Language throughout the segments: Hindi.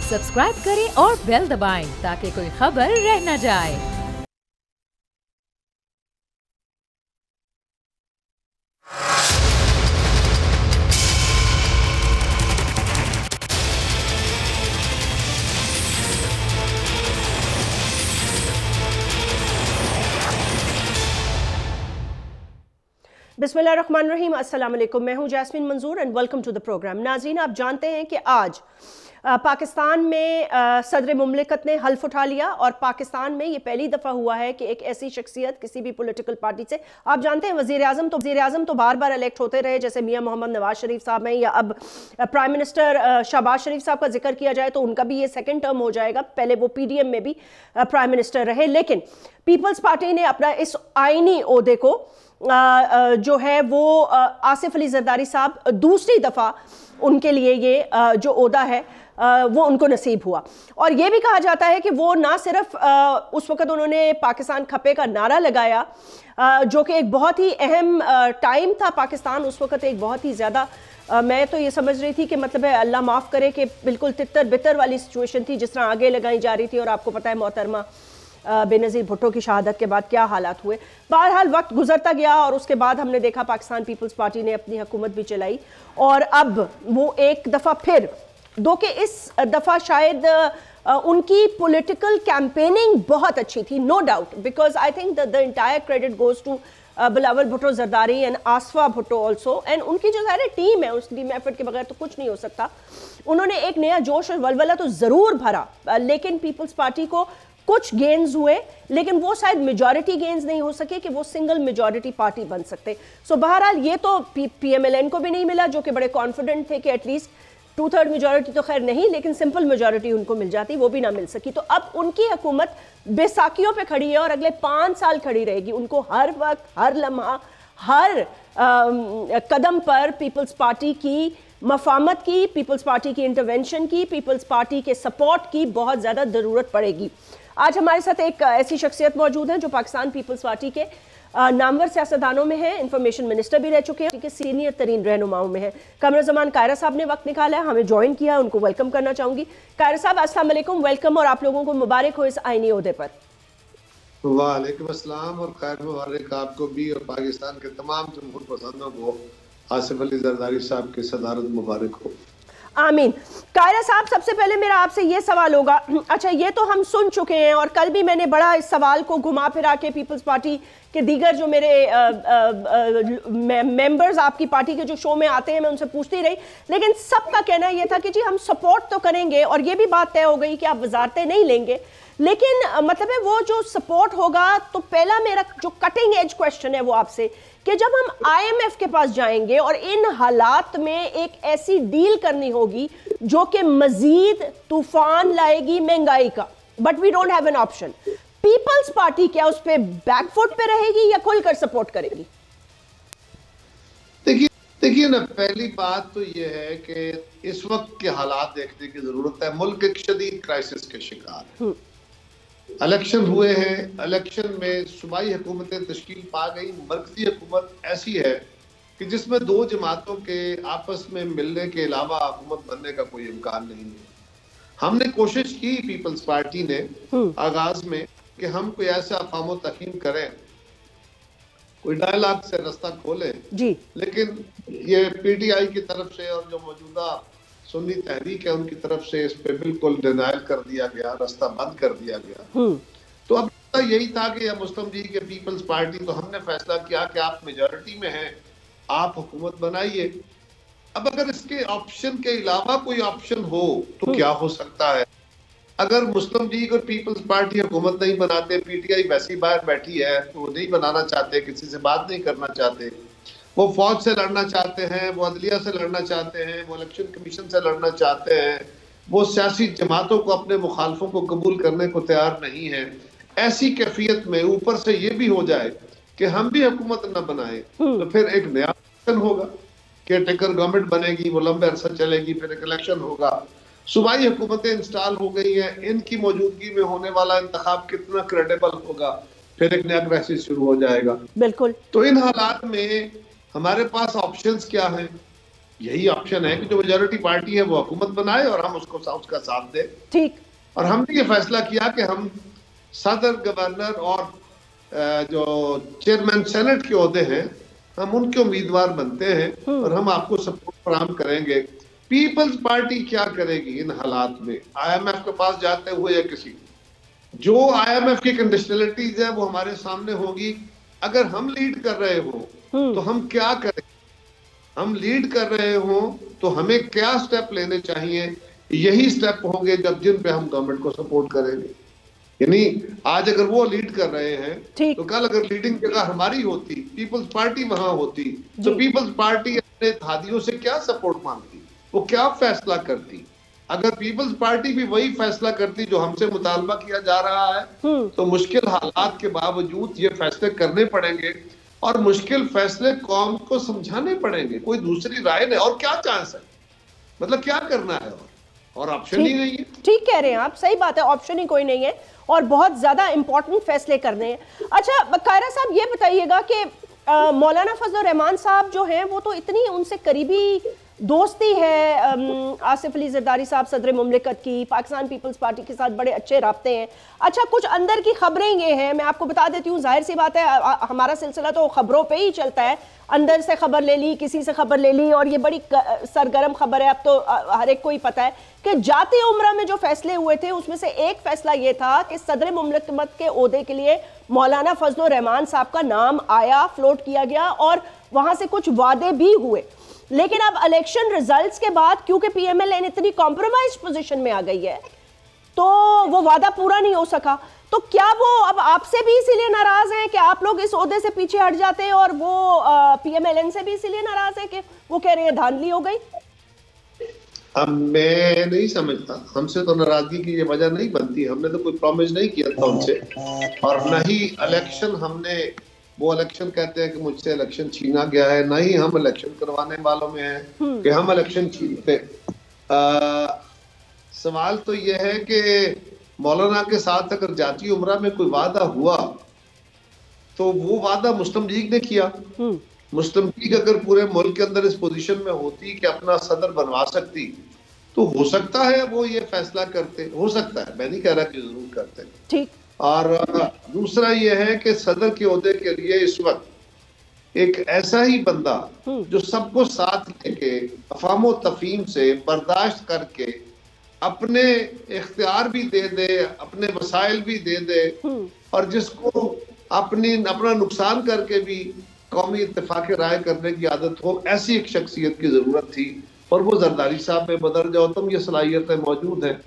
सब्सक्राइब करें और बेल दबाएं ताकि कोई खबर रह न जाए। बिस्मिल्लाहिर्रहमानिर्रहीम, अस्सलाम वालेकुम। मैं हूं Jasmine Manzoor and welcome to the programme. नाज़रीन, आप जानते हैं कि आज पाकिस्तान में सदर मुमलिकत ने हल्फ उठा लिया और पाकिस्तान में ये पहली दफ़ा हुआ है कि एक ऐसी शख्सियत किसी भी पॉलिटिकल पार्टी से, आप जानते हैं वज़ीर आज़म तो बार बार इलेक्ट होते रहे, जैसे मियां मोहम्मद नवाज शरीफ साहब हैं, या अब प्राइम मिनिस्टर शहबाज शरीफ साहब का जिक्र किया जाए तो उनका भी ये सेकेंड टर्म हो जाएगा। पहले वो PDM में भी प्राइम मिनिस्टर रहे, लेकिन पीपल्स पार्टी ने अपना इस आइनी ओहदे को जो है वो आसिफ अली जरदारी साहब दूसरी दफ़ा उनके लिए ये जो ओहदा है वो उनको नसीब हुआ। और ये भी कहा जाता है कि वो ना सिर्फ उस वक़्त उन्होंने पाकिस्तान खपे का नारा लगाया, जो कि एक बहुत ही अहम टाइम था पाकिस्तान उस वक़्त, एक बहुत ही ज़्यादा मैं तो ये समझ रही थी कि मतलब है अल्लाह माफ़ करे कि बिल्कुल तितर बितर वाली सिचुएशन थी जिस तरह आगे लगाई जा रही थी। और आपको पता है मोहतरमा बेनज़ीर भुट्टो की शहादत के बाद क्या हालात हुए। बहरहाल वक्त गुजरता गया और उसके बाद हमने देखा पाकिस्तान पीपल्स पार्टी ने अपनी हुकूमत भी चलाई और अब वो एक दफ़ा फिर, दो कि इस दफ़ा शायद उनकी पॉलिटिकल कैंपेनिंग बहुत अच्छी थी, no doubt, because I think the entire credit goes to Bilawal Bhutto Zardari and Aseefa Bhutto also, and उनकी जो सारी टीम है, उस टीम एफर्ट के बगैर तो कुछ नहीं हो सकता। उन्होंने एक नया जोश और वलवला तो ज़रूर भरा, लेकिन पीपल्स पार्टी को कुछ गेन्स हुए, लेकिन वो शायद मेजॉरिटी गेन्स नहीं हो सके कि वो सिंगल मेजॉरिटी पार्टी बन सकते। सो बहरहाल ये तो PMLN को भी नहीं मिला, जो कि बड़े कॉन्फिडेंट थे कि एटलीस्ट 2/3 मेजॉरिटी तो खैर नहीं, लेकिन सिंपल मेजॉरिटी उनको मिल जाती, वो भी ना मिल सकी। तो अब उनकी हुकूमत बेसाखियों पे खड़ी है और अगले 5 साल खड़ी रहेगी। उनको हर वक्त, हर लम्हा, हर कदम पर पीपल्स पार्टी की मफामत की, पीपल्स पार्टी की इंटरवेंशन की, पीपल्स पार्टी के सपोर्ट की बहुत ज़्यादा ज़रूरत पड़ेगी। आज हमारे साथ एक ऐसी शख्सियत मौजूद है जो पाकिस्तान पीपल्स पार्टी के नामवर सियासतदानों में है, इंफॉर्मेशन मिनिस्टर भी रह चुके हैं, के सीनियर तरीन रहनुमाओं में है। कमरुज़्ज़मान कायरा साहब ने वक्त निकाला है, हमें ज्वाइन किया, उनको वेलकम करना चाहूँगी। कायरा साहब, अस्सलाम वालेकुम, वेलकम, और आप लोगों को मुबारक हो इस आईनी ओहदे पर। वालेकुम अस्सलाम और खैर मुबारक आपको भी और पाकिस्तान के तमाम जमहूर पसंदों को आसिफ अली जरदारी साहब की सदारत मुबारक हो। आमीन। कायरा साहब, सबसे पहले मेरा आपसे ये सवाल होगा, अच्छा ये तो हम सुन चुके हैं और कल भी मैंने बड़ा इस सवाल को घुमा फिरा के पीपल्स पार्टी के दीगर जो मेरे मेंबर्स आपकी पार्टी के जो शो में आते हैं मैं उनसे पूछती रही, लेकिन सबका कहना ये था कि जी हम सपोर्ट तो करेंगे, और ये भी बात तय हो गई कि आप वजारतें नहीं लेंगे, लेकिन मतलब है वो जो सपोर्ट होगा, तो पहला मेरा जो कटिंग एज क्वेश्चन है वो आपसे कि जब हम IMF के पास जाएंगे और इन हालात में एक ऐसी डील करनी होगी जो कि मजीद तूफान लाएगी महंगाई का, but we don't have an option, Peoples Party क्या उस पे बैकफुट पे रहेगी या खुलकर सपोर्ट करेगी? देखिए ना, पहली बात तो ये है कि इस वक्त के हालात देखने की जरूरत है। मुल्क एक शदीद क्राइसिस के शिकार है। इलेक्शन हुए हैं, इलेक्शन में सूबाई हुकूमतें तश्कील पा गई, मरकजी हुकूमत ऐसी है कि जिसमें दो जमातों के आपस में मिलने के अलावा हुकूमत बनने का कोई इम्कान नहीं है। हमने कोशिश की पीपल्स पार्टी ने आगाज में कि हम कोई ऐसा अक़ाम तकीम करें, कोई डायलॉग से रास्ता खोलें जी, लेकिन ये PTI की तरफ से और जो मौजूदा सुन्नी तहरीक है उनकी तरफ से इस पे बिल्कुल डिनायल कर दिया गया, रास्ता बंद कर दिया गया। तो अब यही था कि या मुस्लिम लीग के पीपल्स पार्टी, तो हमने फैसला किया कि आप मेजॉरिटी में हैं, आप हुकूमत बनाइए। अब अगर इसके ऑप्शन के अलावा कोई ऑप्शन हो तो क्या हो सकता है? अगर मुस्लिम लीग और पीपल्स पार्टी हुकूमत नहीं बनाते, PTI वैसी बाहर बैठी है, तो वो नहीं बनाना चाहते, किसी से बात नहीं करना चाहते, वो फौज से लड़ना चाहते हैं, वो अदलिया से लड़ना चाहते हैं, वो इलेक्शन कमीशन से लड़ना चाहते हैं, वो सियासी जमातों को अपने मुखालफों को कबूल करने को तैयार नहीं है। ऐसी कैफियत में ऊपर से ये भी हो जाए कि हम भी हुकूमत न बनाए, तो फिर एक नया इलेक्शन होगा, केयरटेकर गवर्नमेंट बनेगी, वो लंबे अरसा चलेगी, फिर एक इलेक्शन होगा। सूबाई हुकूमतें इंस्टॉल हो गई हैं, इनकी मौजूदगी में होने वाला इंतखाब कितना क्रेडिबल होगा, फिर एक नया क्राइसिस शुरू हो जाएगा। बिल्कुल। तो इन हालात में हमारे पास ऑप्शंस क्या हैं? यही ऑप्शन है कि जो मेजोरिटी पार्टी है वो हुकूमत बनाए और हम उसका साथ दें। ठीक। और हमने ये फैसला किया कि हम सदर, गवर्नर और जो चेयरमैन सेनेट के ओहदे हैं हम उनके उम्मीदवार बनते हैं और हम आपको सपोर्ट फराहम करेंगे। पीपल्स पार्टी क्या करेगी इन हालात में? IMF के पास जाते हुए या किसी, जो IMF की कंडीशनलिटीज है वो हमारे सामने होगी। अगर हम लीड कर रहे हो तो हम क्या करें? हम लीड कर रहे हो तो हमें क्या स्टेप लेने चाहिए? यही स्टेप होंगे जब जिन पे हम गवर्नमेंट को सपोर्ट करेंगे। यानी आज अगर वो लीड कर रहे हैं तो कल अगर लीडिंग जगह हमारी होती, पीपल्स पार्टी वहां होती, तो पीपल्स पार्टी अपने हादियों से क्या सपोर्ट मांगती, वो क्या फैसला करती? अगर पीपल्स पार्टी भी वही फैसला करती जो हमसे मुतालबा किया जा रहा है तो मुश्किल हालात के बावजूद ये फैसले करने पड़ेंगे और मुश्किल फैसले कौम को समझाने पड़ेंगे। कोई दूसरी राय नहीं। और क्या चांस है? मतलब क्या करना है? और ऑप्शन ही नहीं है। ठीक कह रहे हैं आप, सही बात है, ऑप्शन ही कोई नहीं है और बहुत ज्यादा इंपॉर्टेंट फैसले करने हैं। अच्छा कायरा साहब ये बताइएगा कि मौलाना फजल रहमान साहब जो हैं वो तो इतनी उनसे करीबी दोस्ती है आसिफ अली जरदारी साहब सदर मुमलिकत की, पाकिस्तान पीपल्स पार्टी के साथ बड़े अच्छे राब्ते हैं। अच्छा कुछ अंदर की खबरें ये हैं, मैं आपको बता देती हूँ, जाहिर सी बात है हमारा सिलसिला तो खबरों पे ही चलता है, अंदर से खबर ले ली, किसी से खबर ले ली, और ये बड़ी सरगर्म खबर है, अब तो हर एक को ही पता है कि जाती उम्रा में जो फैसले हुए थे उसमें से एक फैसला ये था कि सदर मुमलिकत के ओहदे के लिए मौलाना फजल रहमान साहब का नाम आया, फ्लोट किया गया और वहां से कुछ वादे भी हुए। लेकिन अब इलेक्शन रिजल्ट्स के बाद क्योंकि PMLN इतनी कॉम्प्रोमाइज पोजीशन में आ गई है तो वो वादा पूरा नहीं हो सका। तो क्या वो अब आपसे भी इसीलिए नाराज हैं कि आप लोग इस ओहदे से पीछे हट जाते हैं, और वो PMLN से भी इसीलिए नाराज है कि वो कह रहे हैं धांधली हो गई? अब मैं नहीं समझता, हमसे तो नाराजगी की ये वजह नहीं बनती। हमने तो कोई प्रॉमिस नहीं किया था उनसे, और न ही इलेक्शन हमने, वो इलेक्शन कहते हैं कि मुझसे इलेक्शन छीना गया है, ना ही हम इलेक्शन करवाने वालों में हैं कि हम इलेक्शन छीनते। सवाल तो ये है कि मौलाना के साथ अगर जाती उम्रा में कोई वादा हुआ तो वो वादा मुस्लिम लीग ने किया। मुस्लिम लीग अगर पूरे मुल्क के अंदर इस पोजीशन में होती कि अपना सदर बनवा सकती तो हो सकता है वो ये फैसला करते, हो सकता है, मैं नहीं कह रहा कि जरूर करते। ठीक। और दूसरा ये है कि सदर के ओहदे के लिए इस वक्त एक ऐसा ही बंदा जो सबको साथ लेके अफामो तफहीम से बर्दाश्त करके अपने इख्तियार भी दे दे, अपने वसाइल भी दे दे, और जिसको अपना नुकसान करके भी कौमी इत्तेफाक राय करने की आदत हो, ऐसी एक शख्सियत की जरूरत थी। और वो जरदारी साहब में बदर जाओ तुम, ये सलाहियतें मौजूद हैं,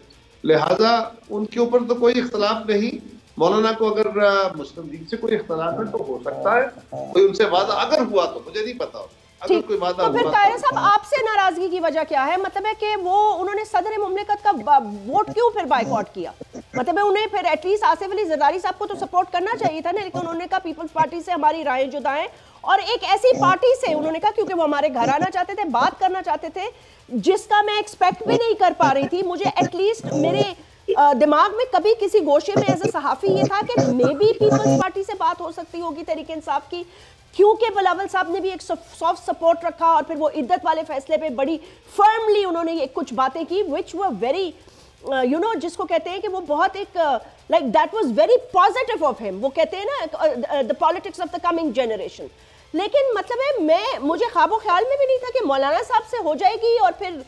लिहाजा उनके ऊपर तो कोई इख्तलाफ नहीं। मौलाना को अगर मुस्लिम लीग से कोई इख्तलाफ है तो हो सकता है कोई उनसे वादा अगर हुआ, तो मुझे नहीं पता अगर कोई वादा तो फिर कायरा साहब आपसे नाराजगी की वजह क्या है? मतलब है कि वो उन्होंने सदर मुमलिकत का वोट क्यों फिर बायकॉट किया? मतलब है उन्हें फिर एटलीस्ट आसिफ अली जरदारी साहब को तो सपोर्ट करना चाहिए था ना, लेकिन उन्होंने कहा पीपल्स पार्टी से हमारी राय जुदा है, और एक ऐसी पार्टी से उन्होंने कहा, क्योंकि वो हमारे घर आना चाहते थे, बात करना चाहते थे, जिसका मैं एक्सपेक्ट भी नहीं कर पा रही थी। मुझे एटलीस्ट मेरे दिमाग में कभी किसी गोशे में एज ए सहाफी ये था कि मे बी पीपल्स पार्टी से बात हो सकती होगी तहरीक इंसाफ की, क्योंकि बिलावल साहब ने भी एक सॉफ्ट सपोर्ट रखा और फिर वो इद्दत वाले फैसले पे बड़ी फर्मली उन्होंने ये कुछ बातें की विच वर वेरी यू नो, जिसको कहते हैं कि वो बहुत एक like that was very positive of him. वो कहते हैं ना the politics of the coming generation. लेकिन मतलब है मुझे ख्वाबो ख्याल में भी नहीं था कि मौलाना साहब से हो जाएगी और फिर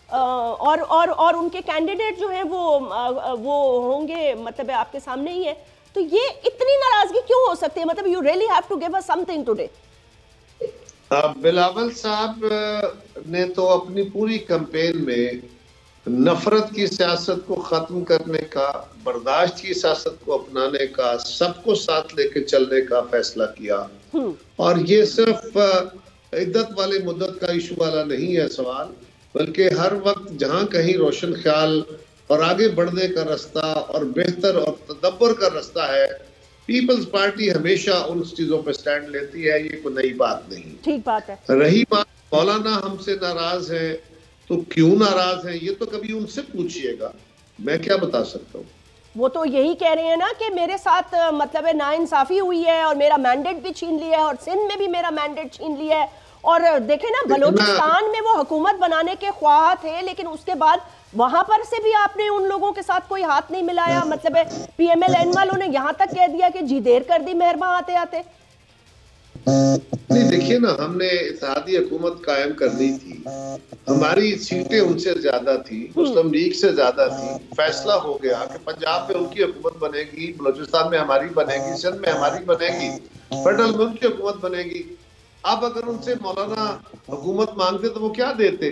और उनके कैंडिडेट जो हैं वो होंगे, मतलब है आपके सामने ही है। तो ये इतनी नाराजगी क्यों हो सकती है? मतलब you really have to give us something today. Bilawal साहब ने तो अपनी पूरी कैंपेन में नफरत की सियासत को खत्म करने का, बर्दाश्त की सियासत को अपनाने का, सबको साथ लेके चलने का फैसला किया। और ये सिर्फ इद्दत वाले मुद्दत का इशू वाला नहीं है सवाल, बल्कि हर वक्त जहां कहीं रोशन ख्याल और आगे बढ़ने का रास्ता और बेहतर और तदब्बर का रास्ता है, पीपल्स पार्टी हमेशा उन चीजों पर स्टैंड लेती है। ये कोई नई बात नहीं। ठीक बात है। रही बात मौलाना हमसे नाराज है तो क्यों नाराज है, ये तो कभी उनसे पूछिएगा, मैं क्या बता सकता हूँ। वो तो यही कह रहे हैं ना कि मेरे साथ मतलब है नाइंसाफी हुई है और मेरा मैंडेट भी छीन लिया है, और सिंध में भी मेरा मैंडेट छीन लिया है, और देखें ना, बलूचिस्तान में वो हुकूमत बनाने के ख्वाह थे, लेकिन उसके बाद वहां पर से भी आपने उन लोगों के साथ कोई हाथ नहीं मिलाया। मतलब है PMLN वालों ने यहां तक कह दिया कि जी देर कर दी मेहरबान आते आते। नहीं, देखिए ना, हमने इत्तेहादी हुकूमत कायम करनी थी, हमारी सीटें उनसे ज्यादा थी, मुस्लिम लीग से ज्यादा थी। फैसला हो गया कि पंजाब में उनकी हुकूमत बनेगी, बलूचिस्तान में हमारी बनेगी, सिंध में हमारी बनेगी, फेडरल में उनकी हुकूमत बनेगी। अब अगर उनसे मौलाना हुकूमत मांगते तो वो क्या देते?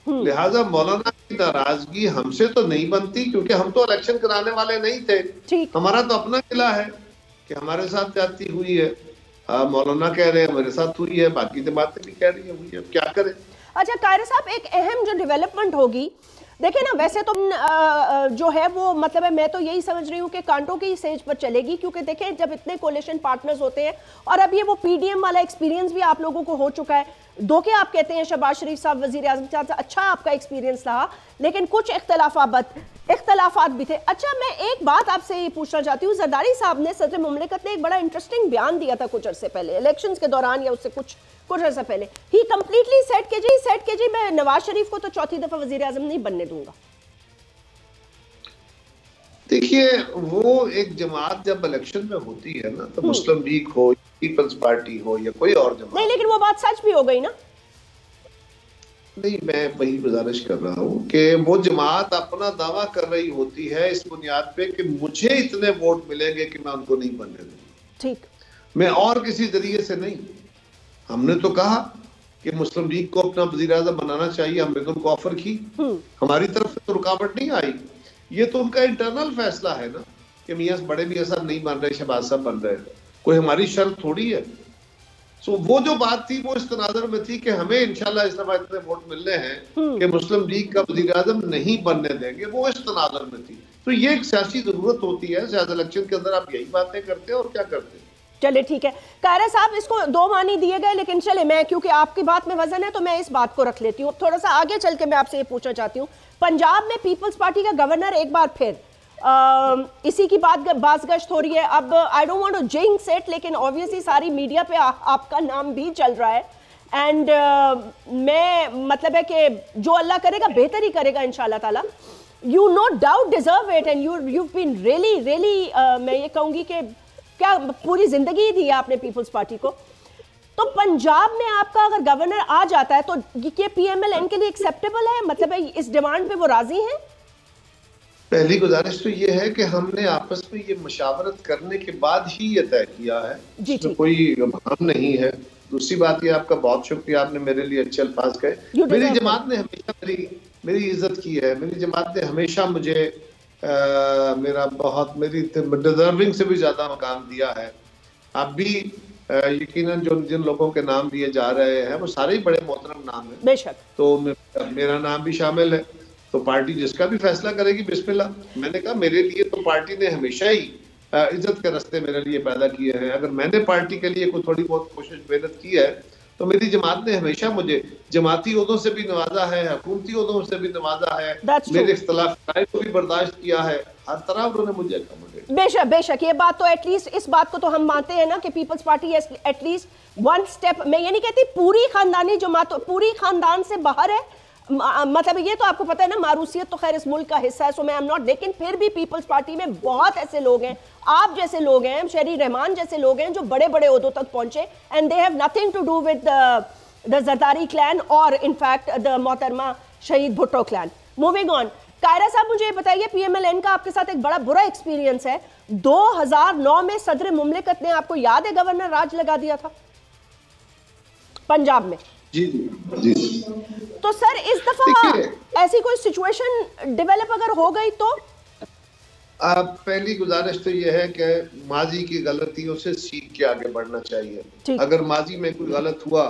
लिहाजा मौलाना की नाराजगी हमसे तो नहीं बनती, क्योंकि हम तो इलेक्शन कराने वाले नहीं थे। हमारा तो अपना किला है कि हमारे साथ जाती हुई है, मौलाना कह रहे हैं मेरे साथ हुई है, बाकी जमातें भी कह रही है हुई है, क्या करें। अच्छा कायरा साहब, एक अहम जो डेवलपमेंट होगी, देखिए ना, वैसे तो जो है वो मतलब है, मैं तो यही समझ रही हूँ कि कांटों की सेज पर चलेगी, क्योंकि देखें जब इतने कोलिशन पार्टनर्स होते हैं, और अब ये वो PDM वाला एक्सपीरियंस भी आप लोगों को हो चुका है। दो के आप कहते हैं शहबाज शरीफ साहब वजीर आजम साहब, अच्छा आपका एक्सपीरियंस रहा, लेकिन कुछ इख्तलाफात भी थे। अच्छा, मैं एक बात आपसे ये पूछना चाहती हूँ, जरदारी साहब ने, सदर मुमलिकत ने एक बड़ा इंटरेस्टिंग बयान दिया था कुछ अरसे पहले, इलेक्शंस के दौरान या उससे कुछ अरसा पहले। ही कंप्लीटली सेट के जी मैं नवाज शरीफ को तो चौथी दफा वजीर आजम नहीं बनने दूंगा। देखिए, वो एक जमात जब इलेक्शन में होती है ना, तो मुस्लिम लीग हो, पीपल्स पार्टी हो या कोई और जमात, नहीं, लेकिन वो बात सच भी हो गई ना। नहीं, मैं वही गुजारिश कर रहा हूँ कि वो जमात अपना दावा कर रही होती है इस बुनियाद पे कि मुझे इतने वोट मिलेंगे कि मैं उनको नहीं बनने दूंगा। ठीक, मैं और किसी जरिए से नहीं। हमने तो कहा कि मुस्लिम लीग को अपना वजीर आज़म बनाना चाहिए, हमने तो उनको ऑफर की, हमारी तरफ से तो रुकावट नहीं आई। ये तो उनका इंटरनल फैसला है ना कि मियां बड़े मियां साहब नहीं बन रहे, शहबाज साहब बन रहे, कोई हमारी शर्त थोड़ी है। सो वो जो बात थी वो इस तनाज़ुर में थी कि हमें इंशाल्लाह इस दफा इतने वोट मिलने हैं कि मुस्लिम लीग का वजीर आज़म नहीं बनने देंगे, वो इस तनाज़ुर में थी। तो ये एक सियासी जरूरत होती है, सियासी इलेक्शन के अंदर आप यही बातें करते हैं और क्या करते हैं। चले ठीक है कायरा साहब, इसको दो मानी दिए गए, लेकिन चले मैं, क्योंकि आपकी बात में वजन है तो मैं इस बात को रख लेती हूँ। थोड़ा सा आगे चल के मैं आपसे ये पूछना चाहती हूँ, पंजाब में पीपल्स पार्टी का गवर्नर एक बार फिर इसी की बाज़गश्त हो रही है। अब I don't want to jinx it, लेकिन ऑब्वियसली सारी मीडिया पे आपका नाम भी चल रहा है, एंड मैं मतलब है कि जो अल्लाह करेगा बेहतर ही करेगा इंशाल्लाह ताला। You no doubt deserve it, and you been really मैं ये कहूँगी कि क्या पूरी जिंदगी दी है आपने पीपल्स पार्टी को। तो पंजाब में आपका अगर गवर्नर आ जाता है तो ये PMLN के लिए एक्सेप्टेबल है, मतलब है इस डिमांड पे वो राजी हैं? पहली गुजारिश तो ये है कि हमने आपस में ये मशावरत करने के बाद ही ये तय किया है, इसमें कोई भ्रम नहीं है। दूसरी बात ये, आपका बहुत शुक्रिया, आपने मेरे लिए अच्छे अल्फाज कहे। मेरी जमात ने हमेशा मेरी इज्जत की है, मेरी जमात ने हमेशा मुझे मेरी डिजर्विंग से भी ज्यादा मकाम दिया है। अब भी यकीनन जो जिन लोगों के नाम लिए जा रहे हैं वो सारे ही बड़े मोहतरम नाम हैं, बेशक, तो मेरा नाम भी शामिल है। तो पार्टी जिसका भी फैसला करेगी बिस्मिल्लाह। मैंने कहा मेरे लिए तो पार्टी ने हमेशा ही इज्जत के रास्ते मेरे लिए पैदा किए हैं। अगर मैंने पार्टी के लिए कोई थोड़ी बहुत कोशिश मेहनत की है तो मेरी जमात ने हमेशा मुझे जमाती ओहदों से भी नवाजा है, हुकूमती ओहदों से भी नवाजा है, मेरे इख्तिलाफ राय को भी बर्दाश्त किया है, हर तरह उन्होंने मुझे अकोमोडेट। बेशक ये बात तो एटलीस्ट, इस बात को तो हम मानते हैं ना कि Peoples Party at least one step, मैं ये नहीं कहती पूरी खानदानी जमात, पूरी खानदान से बाहर है, मतलब ये तो आपको पता है ना, मारूसियत तो खैर इस मुल्क का हिस्सा है, सो मैं एम नॉट, लेकिन फिर भी पीपल्स पार्टी में बहुत ऐसे लोग हैं, आप जैसे लोग हैं, शहरी रहमान जैसे लोग हैं जो बड़े बड़े ओहदों तक पहुंचे, and they have nothing to do with the Zardari clan और इनफैक्ट द मोहतरमा शहीद Bhutto clan. Moving on, Kaira साहब मुझे बताइए, PMLN का आपके साथ एक बड़ा बुरा एक्सपीरियंस है। 2009 में सदर मुमलिकत ने, आपको याद है, गवर्नर राज लगा दिया था पंजाब में। जी जी। तो सर इस दफा ऐसी कोई सिचुएशन डेवलप अगर हो गई तो? पहली गुजारिश तो यह है कि माजी की गलतियों से सीख के आगे बढ़ना चाहिए। अगर माजी में कोई गलत हुआ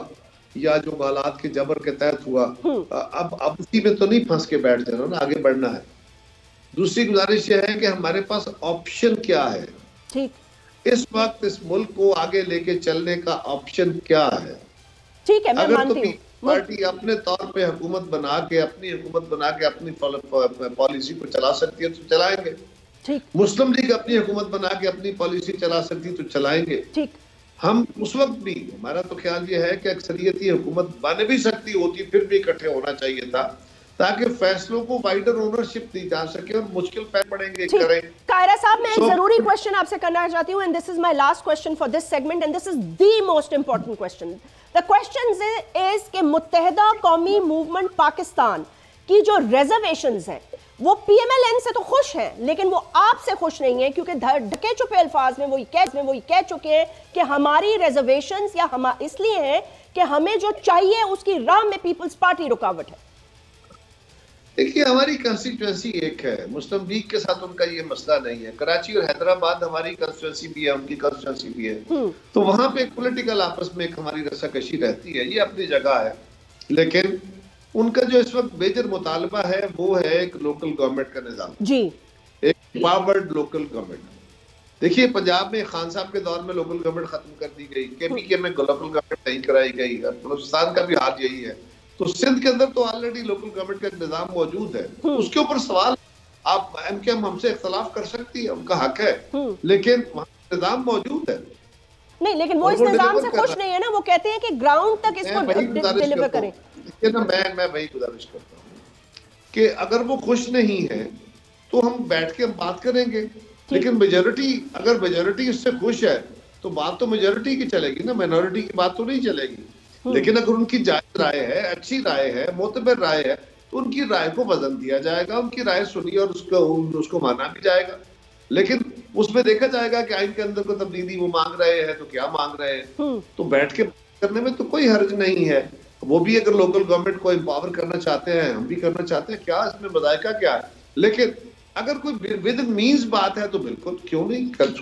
या जो हालात के जबर के तहत हुआ, अब उसी में तो नहीं फंस के बैठ जाना ना, आगे बढ़ना है। दूसरी गुजारिश यह है कि हमारे पास ऑप्शन क्या है, ठीक, इस वक्त इस मुल्क को आगे लेके चलने का ऑप्शन क्या है। ठीक है, मैं मानती हूं पार्टी अपने तौर पे हुकूमत बना के, अपनी हुकूमत बना के अपनी पॉलिसी को चला सकती है तो चलाएंगे। ठीक, मुस्लिम लीग अपनी हुकूमत बना के अपनी पॉलिसी चला सकती तो चलाएंगे। ठीक, हम उस वक्त भी, हमारा तो ख्याल ये है कि अक्सरियती हुकूमत बन भी सकती होती, फिर भी इकट्ठे होना चाहिए था ताकि फैसलों को वाइडर ओनरशिप दी जा सके और मुश्किल पैर पड़ेंगे करें। कायरा साहब, मैं एक जरूरी क्वेश्चन आपसे करना चाहती हूं, and this is my last question for this segment, and this is the most important question. The question is कि मुत्तहिदा कौमी मूवमेंट पाकिस्तान की जो रिजर्वेशंस हैं वो पीएमएलएन से तो खुश हैं, लेकिन वो आपसे खुश नहीं है, क्योंकि ढके छुपे अल्फाज में वो कह चुके हैं कि हमारी रिजर्वेशंस या हम इसलिए हैं कि हमें जो चाहिए उसकी राह में पीपल्स पार्टी रुकावट है। देखिए, हमारी कंस्टिट्यूएंसी एक है, मुस्लिम लीग के साथ उनका ये मसला नहीं है। कराची और हैदराबाद हमारी कंस्टिट्यूएंसी भी है, उनकी कंस्टिट्यूएंसी भी है, तो वहां पे पॉलिटिकल आपस में एक हमारी रस्साकशी रहती है, ये अपनी जगह है। लेकिन उनका जो इस वक्त मेजर मुतालबा है वो है एक लोकल गवर्नमेंट का निजाम जी, एक पावर्ड लोकल गवर्नमेंट। देखिए, पंजाब में खान साहब के दौर में लोकल गवर्नमेंट खत्म कर दी गई, केपीके में लोकल गवर्नमेंट नहीं कराई गई, बलूचिस्तान का भी हाल यही है। तो सिंध के अंदर तो ऑलरेडी लोकल गवर्नमेंट का निजाम मौजूद है, उसके ऊपर सवाल आप एमकेएम हमसे इख्तलाफ कर सकती है, उनका हक है, लेकिन वहाँ निजाम मौजूद है। नहीं, लेकिन वो इस निजाम से खुश नहीं है ना, वो कहते हैं कि ग्राउंड तक इसको डिलीवर करें। ना मैं वही गुजारिश करता हूँ कि अगर वो खुश नहीं है तो हम बैठ के हम बात करेंगे, लेकिन मेजॉरिटी, अगर मेजॉरिटी उससे खुश है तो बात तो मेजॉरिटी की चलेगी ना, माइनॉरिटी की बात तो नहीं चलेगी। लेकिन अगर उनकी जायज राय है, अच्छी राय है, मोतबर राय है, तो उनकी राय को वजन दिया जाएगा, उनकी राय सुनी और उसको माना भी जाएगा। लेकिन उसमें देखा जाएगा कि आइन के अंदर को तब्दीली वो मांग रहे हैं तो क्या मांग रहे हैं, तो बैठ के करने में तो कोई हर्ज नहीं है। वो भी अगर लोकल गवर्नमेंट को एम्पावर करना चाहते हैं, हम भी करना चाहते हैं, क्या इसमें मजायका क्या है। लेकिन अगर कोई विद मींस बात है तो बिल्कुल क्यों नहीं, कल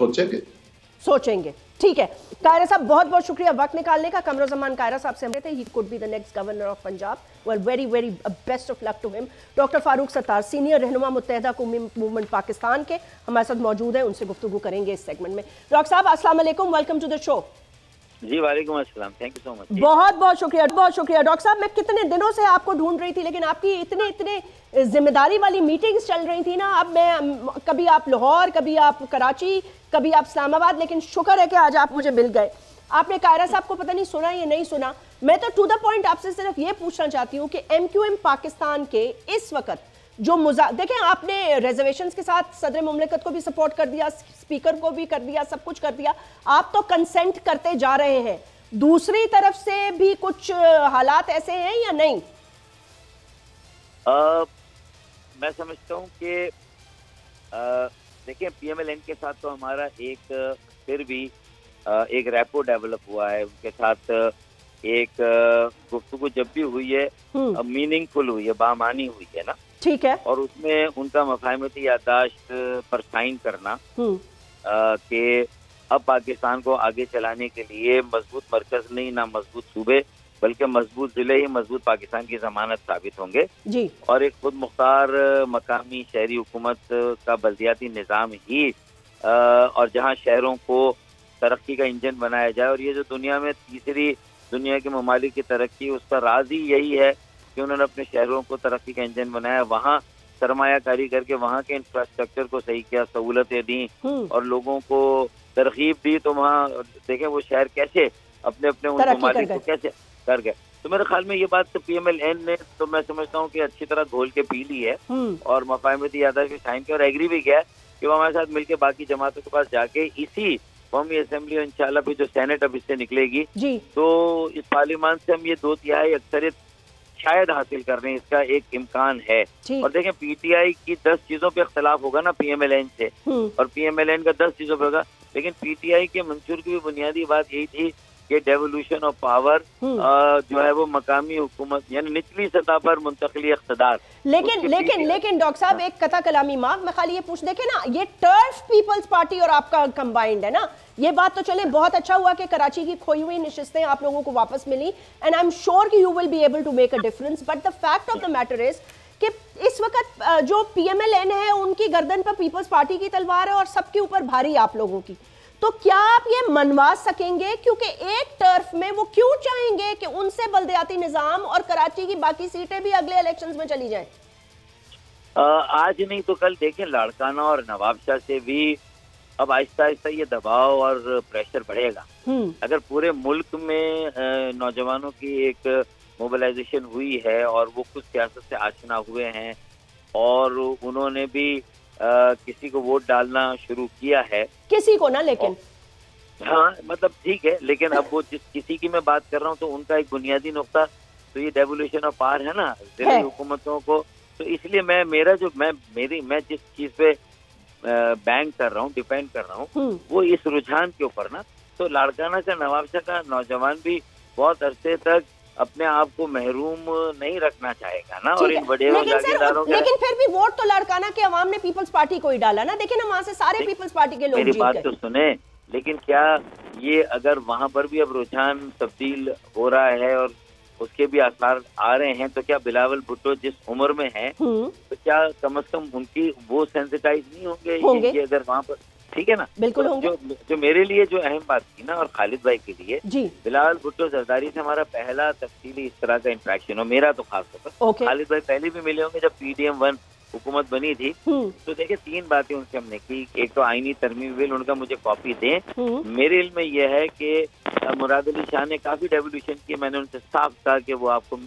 सोचेंगे। ठीक है कायरा साहब, बहुत बहुत शुक्रिया वक्त निकालने का। कमरुज़्ज़मान कायरा साहब से हम कहते हैं, he could be the next governor of Punjab, well very very best of luck to him. Doctor Farooq Sattar, senior रहनुमा मुत्तहिदा कौमी मूवमेंट पाकिस्तान के, हमारे साथ मौजूद हैं, उनसे गुफ्तगू करेंगे इस सेगमेंट में। डॉक्टर साहब अस्सलाम वालेकुम, वेलकम टू द शो। जी वालेकुम अस्सलाम, थैंक यू सो मच। बहुत बहुत शुक्रिया, बहुत शुक्रिया। डॉक्टर साहब, मैं कितने दिनों से आपको ढूंढ रही थी, लेकिन आपकी इतने जिम्मेदारी वाली मीटिंग्स चल रही थी ना, अब मैं कभी आप लाहौर, कभी आप कराची, कभी आप इस्लामाबाद, लेकिन शुक्र है कि आज आप मुझे मिल गए। आपने कायरा साहब को पता नहीं सुना या नहीं सुना, मैं तो टू द पॉइंट आपसे सिर्फ ये पूछना चाहती हूँ कि MQM पाकिस्तान के इस वक्त जो देखें, आपने रिजर्वेशंस के साथ सदर मुमलिकत को भी सपोर्ट कर दिया, स्पीकर को भी कर दिया, सब कुछ कर दिया, आप तो कंसेंट करते जा रहे हैं, दूसरी तरफ से भी कुछ हालात ऐसे हैं या नहीं? मैं समझता हूँ कि देखिए, PMLN के साथ तो हमारा एक फिर भी एक रैपो डेवलप हुआ है, उनके साथ एक गुफ्तगू जब भी हुई है मीनिंगफुल हुई है, बामानी हुई है ना, ठीक है, और उसमें उनका मफाहमती याददाश्त पर साइन करना कि अब पाकिस्तान को आगे चलाने के लिए मजबूत मरकज नहीं, ना मजबूत सूबे, बल्कि मजबूत जिले ही मजबूत पाकिस्तान की जमानत साबित होंगे जी। और एक खुद मुख्तार मकामी शहरी हुकूमत का बल्दियाती निज़ाम ही और जहाँ शहरों को तरक्की का इंजन बनाया जाए। और ये जो दुनिया में तीसरी दुनिया के ममालिक की तरक्की, उसका राज ही यही है कि उन्होंने अपने शहरों को तरक्की का इंजन बनाया, वहाँ सरमायाकारी करके वहाँ के इंफ्रास्ट्रक्चर को सही किया, सहूलतें दी और लोगों को तरकीब दी, तो वहाँ देखें वो शहर कैसे अपने अपने उन ममालिक को कैसे कर गए। तो मेरे ख्याल में ये बात तो PMLN ने, तो मैं समझता हूँ कि अच्छी तरह घोल के पी ली है और मफाहमती याददाश्त भी साइन किया और एग्री भी किया है कि वो हमारे साथ मिलकर बाकी जमातों के पास जाके इसी कौमी असेंबली और इंशाल्लाह फिर जो सेनेट अब इससे निकलेगी तो इस पार्लियामान से हम ये 2/3 अक्सरियत शायद हासिल कर रहे हैं, इसका एक इम्कान है। और देखें, PTI की 10 चीजों पे इख्तलाफ होगा ना PMLN से, और PMLN का 10 चीजों पे होगा, लेकिन PTI के मंशूर की भी बुनियादी बात यही थी कि डेवोल्यूशन ऑफ पावर जो है वो मकामी हुकूमत यानी निचली सतह पर मुंतकली इख्तिदार। लेकिन डॉक्टर साहब, एक कथा कलामी माफ, मैं खाली ये पूछ, देखे ना, ये टर्फ पीपल्स पार्टी और आपका कंबाइंड है ना, ये बात तो चले, बहुत अच्छा हुआ कि कराची की खोई हुई नशिस्तें आप लोगों को वापस मिली, एंड आई एम श्योर कि you will be able to make a difference, but the fact of the matter is कि इस वक्त जो PMLN है उनकी गर्दन पर पीपल्स पार्टी की तलवार है और सबके ऊपर भारी आप लोगों की, तो क्या आप ये मनवा सकेंगे? क्योंकि एक टर्फ में वो क्यों चाहेंगे कि उनसे बल्दियाती निजाम और कराची की बाकी सीटें भी अगले इलेक्शंस में चली जाएं? आज नहीं तो कल देखें, लाड़काना और नवाबशाह से भी अब आहिस्ता आहिस्ता ये दबाव और प्रेशर बढ़ेगा। अगर पूरे मुल्क में नौजवानों की एक मोबिलाइजेशन हुई है और वो कुछ सियासत से आशना हुए हैं और उन्होंने भी किसी को वोट डालना शुरू किया है, किसी को ना, लेकिन हाँ मतलब ठीक है, लेकिन अब वो जिस किसी की मैं बात कर रहा हूँ तो उनका एक बुनियादी नुक्ता तो ये डेवोल्यूशन ऑफ पावर है ना जिले हुकूमतों को। तो इसलिए मैं जिस चीज पे बैंक कर रहा हूँ, डिपेंड कर रहा हूँ, वो इस रुझान के ऊपर ना। तो लाड़काना का नवाबशाह का नौजवान भी बहुत अरसे तक अपने आप को महरूम नहीं रखना चाहेगा ना, और इन बड़े जागीरदारों का। लेकिन फिर भी वोट तो लाड़काना के अवाम ने पीपल्स पार्टी को ही डाला ना। देखिए ना, वहाँ से सारे पीपल्स पार्टी के लोग मेरी बात तो सुने, लेकिन क्या ये अगर वहाँ पर भी अब रुझान तब्दील हो रहा है और उसके भी आसार आ रहे हैं, तो क्या बिलावल भुट्टो जिस उम्र में है तो क्या कम से कम उनकी वो सेंसिटाइज नहीं होंगे ये अगर वहाँ पर, ठीक है ना? बिल्कुल तो होंगे। जो मेरे लिए जो अहम बात थी ना, और खालिद भाई के लिए, बिलावल भुट्टो जरदारी से हमारा पहला तफसीली इस तरह का इंटरेक्शन हो, मेरा तो खास तौर पर। खालिद भाई पहले भी मिले होंगे जब PDM 1 हुकूमत बनी थी। तो देखिए 3 बातें उनसे हमने की। एक तो आईनी तरमीम बिल, उनका मुझे कॉपी दें। मेरे इल्म में यह है कि मुराद अली शाह ने काफी डेवोल्यूशन की, मैंने उनसे साफ कहा कि वो आपको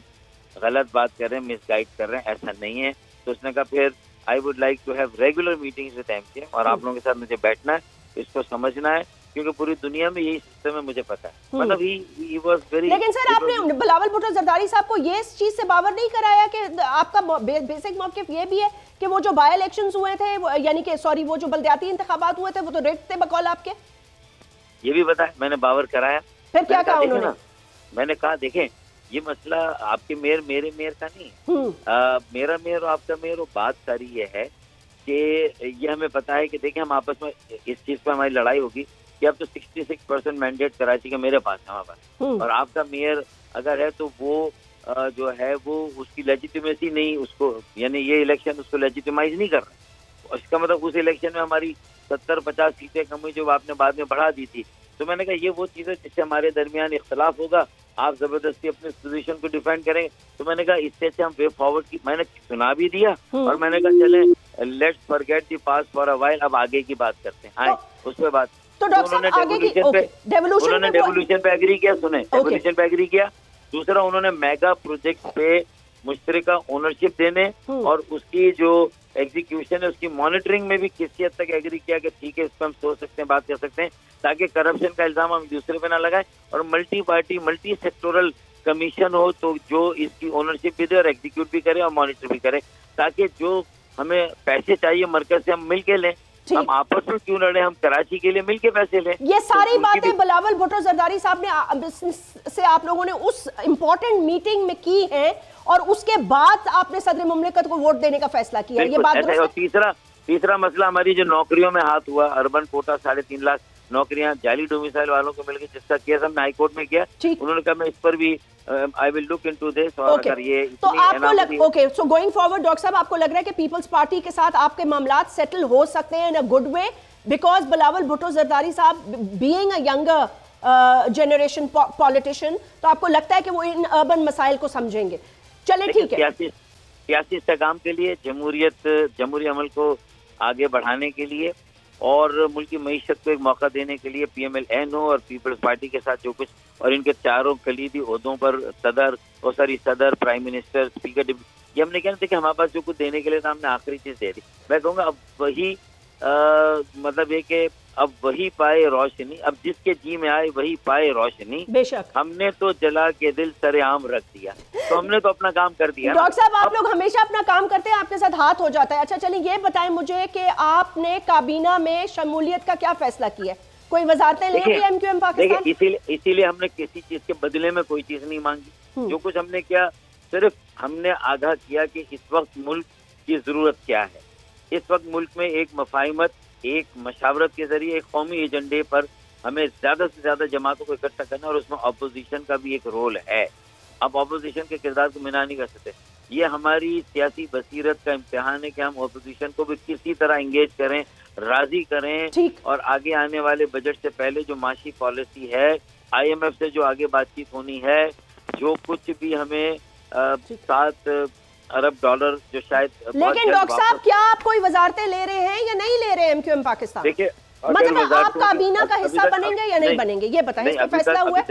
गलत बात कर रहे हैं, मिसगाइड कर रहे हैं, ऐसा नहीं है। तो उसने कहा फिर I would like to have regular meetings with MKM, और आप लोगों के साथ मुझे बैठना है, इसको समझना है, क्योंकि पूरी दुनिया में यही सिस्टम है, मुझे पता है। मतलब ही वाज वेरी। लेकिन सर आपने बिलावल भुट्टो जरदारी साहब को ये इस चीज से बावर नहीं कराया कि आपका बेसिक मौक़िफ़ ये भी है कि वो जो बाय इलेक्शंस हुए थे, यानी कि सॉरी वो जो बल्दियाती इंतखाबात हुए थे, वो तो रेट थे बकौल आपके? ये भी बताया, मैंने बावर कराया। फिर क्या कहा उन्होंने? मैंने कहा देखें, ये मसला आपके मेयर मेरे मेयर का नहीं है, मेरा मेयर और आपका मेयर। बात सारी ये है कि ये हमें पता है कि देखें हम आपस में इस चीज पर हमारी लड़ाई होगी कि अब तो 66% मैंडेट कराची का मेरे पास है, हमारे पास, और आपका मेयर अगर है तो वो जो है वो उसकी लेजिटिमेसी नहीं, उसको यानी ये इलेक्शन उसको लेजिटिमाइज नहीं कर रहा। इसका मतलब उस इलेक्शन में हमारी 70-50 सीटें कम हुई जो आपने बाद में बढ़ा दी थी। तो मैंने कहा ये वो चीज़ है जिससे हमारे दरमियान इख्तलाफ होगा, आप जबरदस्ती अपने पोजीशन को डिफेंड करेंगे। तो मैंने कहा इससे अच्छा हम वे फॉरवर्ड की, मैंने सुना भी दिया, और मैंने कहा चले let's forget the past for a while, अब आगे की बात करते हैं, आए उस पर बात। तो डॉक्टर साहब आगे की उन्होंने डेवोल्यूशन पे एग्री किया, सुने, डेवोल्यूशन पे एग्री किया। दूसरा उन्होंने मेगा प्रोजेक्ट पे मुश्तरका ओनरशिप देने और उसकी जो एग्जीक्यूशन है उसकी मॉनिटरिंग में भी किसी हद तक एग्री किया कि ठीक है इस पर हम सोच सकते हैं, बात कर सकते हैं, ताकि करप्शन का इल्जाम हम दूसरे पे ना लगाएं, और multi party multi sectoral commission हो तो जो इसकी ओनरशिप भी दे और एग्जीक्यूट भी करे और मॉनिटर भी करे, ताकि जो हमें पैसे चाहिए मरकज से हम मिल के लें। हम आपस में क्यों लड़े, हम कराची के लिए मिलके पैसे लें। ये सारी बातें बिलावल भुट्टो जरदारी साहब ने से आप लोगों ने उस इम्पोर्टेंट मीटिंग में की है, और उसके बाद आपने सदर मुमलिकत को वोट देने का फैसला किया। ये बात तीसरा मसला हमारी जो नौकरियों में हाथ हुआ, अर्बन कोटा 3.5 लाख नौकरियां जाली डोमिसाइल वालों को मिल गई, जिसका केस हमने हाई कोर्ट में किया। उन्होंने कहा मैं इस पर भी I will look into this, और अगर ये तो आपको सो गोइंग फॉरवर्ड डॉक्टर साहब आपको लग रहा है कि पीपल्स पार्टी के साथ आपके मामलात सेटल हो सकते हैं in a good way, because Bilawal Bhutto Zardari साहब being a younger generation politician, तो आपको लगता है कि वो इन अर्बन मसाइल को समझेंगे? चले ठीक है, सियासी इस्तेकाम के लिए, जमहूरी अमल को आगे बढ़ाने के लिए और मुल्क की मईशत को एक मौका देने के लिए PMLN हो और पीपल्स पार्टी के साथ जो कुछ, और इनके चारों कलीदी ओहदों पर सदर, प्राइम मिनिस्टर, स्पीकर, ये हमने क्या देखिए हमारे पास जो कुछ देने के लिए था हमने आखिरी चीज दे दी। मैं कहूँगा अब वही मतलब ये कि अब वही पाए रोशनी, अब जिसके जी में आए वही पाए रोशनी। बेशक हमने तो जला के दिल सरेआम रख दिया, तो हमने तो अपना काम कर दिया। डॉक्टर साहब आप लोग हमेशा अपना काम करते हैं, आपके साथ हाथ हो जाता है। अच्छा चलिए ये बताएं मुझे कि आपने काबीना में शमूलियत का क्या फैसला किया? कोई वजारतें ले रही है MQM पाकिस्तान? इसीलिए हमने किसी चीज के बदले में कोई चीज नहीं मांगी। जो कुछ हमने किया, सिर्फ हमने आगाह किया कि इस वक्त मुल्क की जरूरत क्या है। इस वक्त मुल्क में एक मफाहिमत, एक मशावरत के जरिए एक कौमी एजेंडे पर हमें ज्यादा से ज्यादा जमातों को इकट्ठा करना, और उसमें अपोजिशन का भी एक रोल है। अब अपोजिशन के किरदार को मिना नहीं कर सकते। ये हमारी सियासी बसीरत का इम्तिहान है कि हम अपोजिशन को भी किसी तरह इंगेज करें, राजी करें, और आगे आने वाले बजट से पहले जो माशी पॉलिसी है, IMF से जो आगे बातचीत होनी है, जो कुछ भी हमें 7 अरब डॉलर जो शायद। लेकिन डॉक्टर साहब क्या आप कोई वजारतें ले रहे हैं या नहीं ले रहे हैं MQM पाकिस्तान? मतलब आप काबीना का हिस्सा बनेंगे या नहीं बनेंगे, ये बताएं, इसका फैसला हुआ है?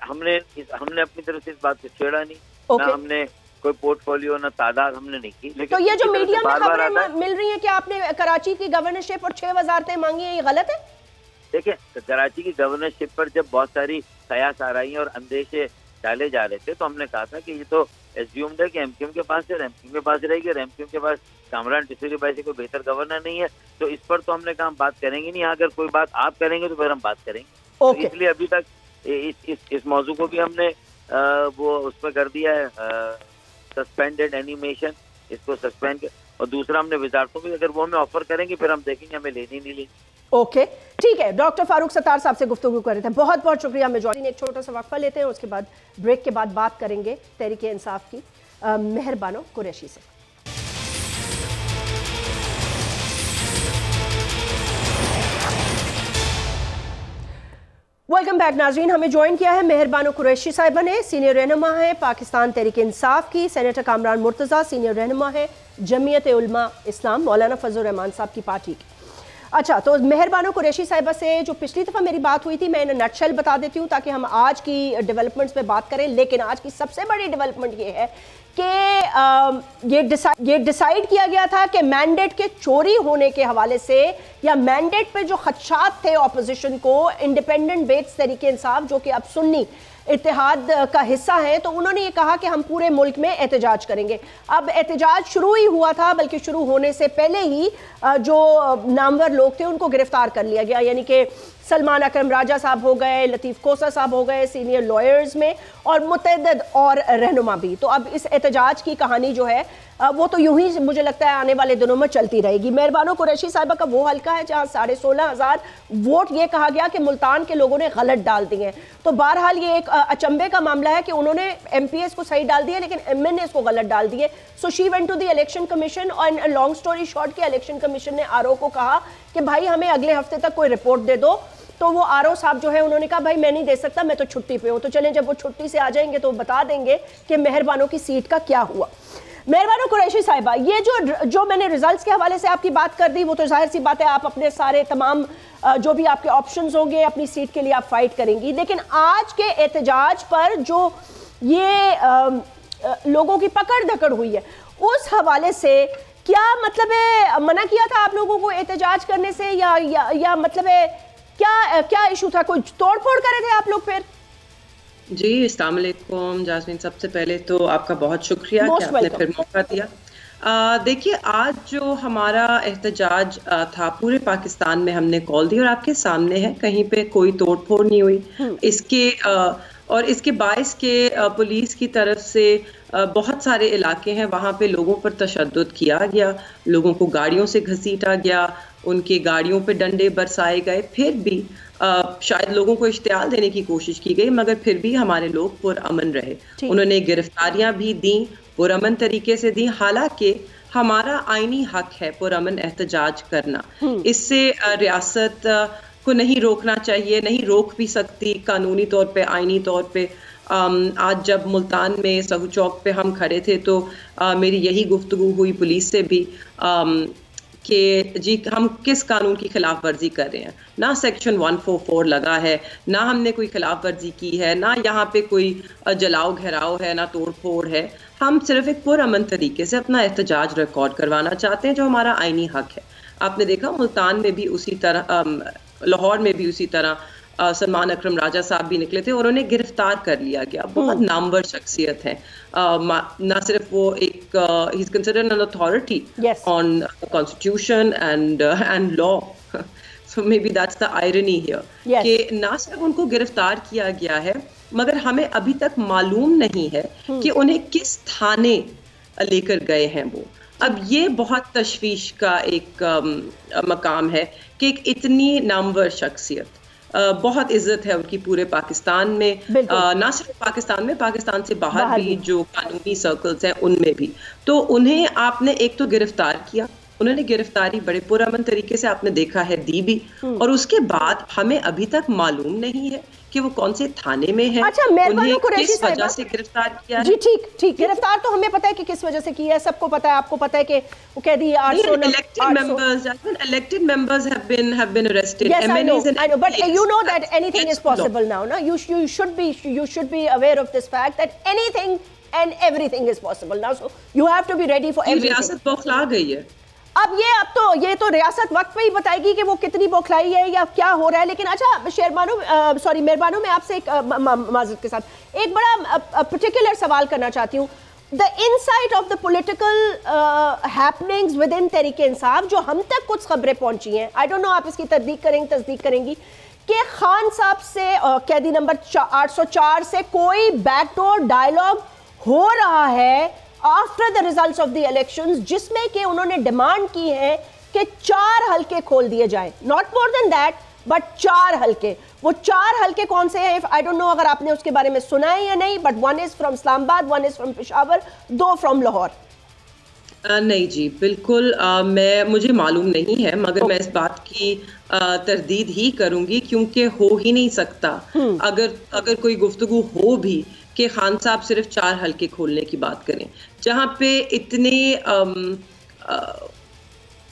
हमने अपनी तरफ से इस बात को छेड़ा नहीं, ना हमने कोई पोर्टफोलियो ना तादाद हमने नहीं की। लेकिन तो ये जो मीडिया में खबरें मिल रही है कि आपने कराची की गवर्नरशिप और 6 वजारतें मांगी है, ये गलत है? देखिए, कराची की गवर्नरशिप पर जब बहुत सारी कयास आ रही हैं और अंदेशे डाले जा रहे थे, तो हमने कहा था कि ये तो एज्यूम्ड है कि एमक्यूएम के पास है, एमक्यूएम के पास रहेगी, और एमक्यूएम के पास कामरान टिसरी भाई से कोई बेहतर गवर्नर नहीं है, तो इस पर तो हमने कहा हम बात करेंगे नहीं। अगर कोई बात आप करेंगे तो फिर हम बात करेंगे। तो इसलिए अभी तक इस मौजू को भी हमने वो उस पर कर दिया है, सस्पेंडेड एनिमेशन, इसको सस्पेंड कर, और दूसरा हमने वजारतों को अगर वो हमें ऑफर करेंगे फिर हम देखेंगे हमें लेनी नहीं लेनी। ओके, ठीक है। डॉक्टर फारूक सत्तार साहब से गुफ्तगू कर रहे थे, बहुत बहुत शुक्रिया। मैं जॉइन एक छोटा सा वक्फा लेते हैं, उसके बाद ब्रेक के बाद बात करेंगे तहरीक इंसाफ की मेहरबानो कुरैशी से। वेलकम बैक नाज़रीन, हमें ज्वाइन किया है मेहरबानो कुरैशी साहिबा ने, सीनियर रहनुमा है पाकिस्तान तहरीक इंसाफ की। सेनेटर कामरान मुर्तज़ा सीनियर रहनुमा है जमीयत उलमा इस्लाम मौलाना फजल रहमान साहब की पार्टी की। अच्छा, तो मेहरबानो कुरैशी साहिबा से जो पिछली दफ़ा मेरी बात हुई थी, मैं इन नटशेल बता देती हूँ ताकि हम आज की डेवलपमेंट्स पे बात करें। लेकिन आज की सबसे बड़ी डेवलपमेंट ये है कि ये डिसाइड किया गया था कि मैंडेट के चोरी होने के हवाले से या मैंडेट पे जो खदशात थे ऑपोजिशन को, इंडिपेंडेंट बेट्स तहरीक इंसाफ जो कि अब सुन्नी इत्तेहाद का हिस्सा है, तो उन्होंने ये कहा कि हम पूरे मुल्क में एहतजाज करेंगे। अब एहतजाज शुरू ही हुआ था, बल्कि शुरू होने से पहले ही जो नामवर लोग थे उनको गिरफ्तार कर लिया गया, यानी कि सलमान अकरम राजा साहब हो गए, लतीफ़ कोसा साहब हो गए सीनियर लॉयर्स में, और मुतअद्दिद और रहनुमा भी। तो अब इस एहतजाज की कहानी जो है वो तो यूं ही मुझे लगता है आने वाले दिनों में चलती रहेगी। मेहरबानो कुरैशी साहिबा का वो हल्का है जहां 16,500 वोट ये कहा गया कि मुल्तान के लोगों ने गलत डाल दिए हैं। तो बहरहाल ये एक अचंभे का मामला है कि उन्होंने MPs को सही डाल दिया लेकिन MNAs को गलत डाल दिए। So she went to the election commission, और लॉन्ग स्टोरी शॉर्ट के इलेक्शन कमीशन ने RO को कहा कि भाई हमें अगले हफ्ते तक कोई रिपोर्ट दे दो। तो वो RO साहब जो है उन्होंने कहा भाई मैं नहीं दे सकता, मैं तो छुट्टी पे हूँ। तो चलें, जब वो छुट्टी से आ जाएंगे तो बता देंगे कि मेहरबानों की सीट का क्या हुआ। मेहरबानो कुरैशी साहिबा, ये जो मैंने रिजल्ट्स के हवाले से आपकी बात कर दी, वो तो जाहिर सी बात है आप अपने सारे तमाम जो भी आपके ऑप्शंस होंगे अपनी सीट के लिए आप फाइट करेंगी। लेकिन आज के एहतजाज पर जो ये लोगों की पकड़ धकड़ हुई है, उस हवाले से क्या मतलब है, मना किया था आप लोगों को एहतजाज करने से या मतलब है क्या इशू था? कोई तोड़ फोड़ करे थे आप लोग? फिर जी, अस्सलाम वालेकुम जास्मीन, सबसे पहले तो आपका बहुत शुक्रिया कि आपने फिर मौका दिया। देखिए, आज जो हमारा एहतजाज था पूरे पाकिस्तान में हमने कॉल दी और आपके सामने है, कहीं पे कोई तोड़ फोड़ नहीं हुई। इसके बायस के पुलिस की तरफ से बहुत सारे इलाके हैं वहाँ पे लोगों पर तशद्दुद किया गया, लोगों को गाड़ियों से घसीटा गया, उनके गाड़ियों पे डंडे बरसाए गए। फिर भी शायद लोगों को इश्तियाल देने की कोशिश की गई, मगर फिर भी हमारे लोग पुरअमन रहे। उन्होंने गिरफ्तारियां भी दी, पुरअमन तरीके से दी। हालांकि हमारा आईनी हक है पुरअमन एहतजाज करना, इससे रियासत को नहीं रोकना चाहिए, नहीं रोक भी सकती कानूनी तौर पे, आईनी तौर पे। आज जब मुल्तान में सहू चौक पे हम खड़े थे तो मेरी यही गुफ्तगू हुई पुलिस से भी कि जी हम किस कानून की खिलाफ वर्जी कर रहे हैं। ना सेक्शन 144 लगा है, ना हमने कोई खिलाफ वर्जी की है, ना यहाँ पे कोई जलाओ घेराव है, ना तोड़ फोड़ है। हम सिर्फ एक पुरअमन तरीके से अपना एहतजाज रिकॉर्ड करवाना चाहते हैं जो हमारा आईनी हक है। आपने देखा मुल्तान में भी उसी तरह, लाहौर में भी उसी तरह सलमान अकरम राजा साहब भी निकले थे और उन्हें गिरफ्तार कर लिया गया। बहुत नामवर शख्सियत है, ना सिर्फ वो एक he is considered an authority on constitution and law, so may be that's the irony here कि ना सिर्फ उनको गिरफ्तार किया गया है मगर हमें अभी तक मालूम नहीं है कि उन्हें किस थाने लेकर गए हैं वो। अब ये बहुत तशवीश का एक मकाम है कि एक इतनी नामवर शख्सियत, बहुत इज्जत है उनकी पूरे पाकिस्तान में, ना सिर्फ पाकिस्तान में, पाकिस्तान से बाहर भी जो कानूनी सर्कल्स हैं उनमें भी। तो उन्हें आपने एक तो गिरफ्तार किया, उन्होंने गिरफ्तारी बड़े पुरअमन तरीके से आपने देखा है दी भी, और उसके बाद हमें अभी तक मालूम नहीं है कि वो कौन से थाने में है, अच्छा, उन्हें किस वजह से गिरफ्तार किया है। जी ठीक, गिरफ्तार तो हमें पता है कि किस वजह से किया है, सबको पता है, आपको पता है कि वो कह दी 800 elected members have been arrested. Yes, I know, but you know that anything is possible now, no? You should be aware of this fact that anything and everything is possible now, so you have to be ready for everything. रियासत बौखला गई है। अब ये तो रियासत वक्त पे ही बताएगी कि वो कितनी बौखलाई है या क्या हो रहा है। लेकिन अच्छा मेहरबानो, मैं आपसे एक माजरत के साथ एक बड़ा पर्टिकुलर सवाल करना चाहती हूँ। The insight of the political happenings within Tehreek-e Insaf, जो हम तक कुछ खबरें पहुंची हैं, आई डोंट नो आप इसकी तस्दीक करेंगी कि खान साहब से कैदी नंबर 804 से कोई बैकडोर डायलॉग हो रहा है after the results of the elections, जिसमें कि उन्होंने डिमांड की है कि 4 हलके खोल दिए जाएं, not more than that but 4 हलके। वो 4 हलके कौन से हैं? आई डोंट नो अगर आपने उसके बारे में सुना है या नहीं, but 1 is from Islamabad, 1 is from Peshawar, 2 from Lahore. नहीं जी, बिल्कुल मुझे मालूम नहीं है, मगर मैं इस बात की तरदीद ही करूंगी क्योंकि हो ही नहीं सकता। अगर कोई गुफ्तगू हो भी कि खान साहब सिर्फ 4 हलके खोलने की बात करें, जहां पे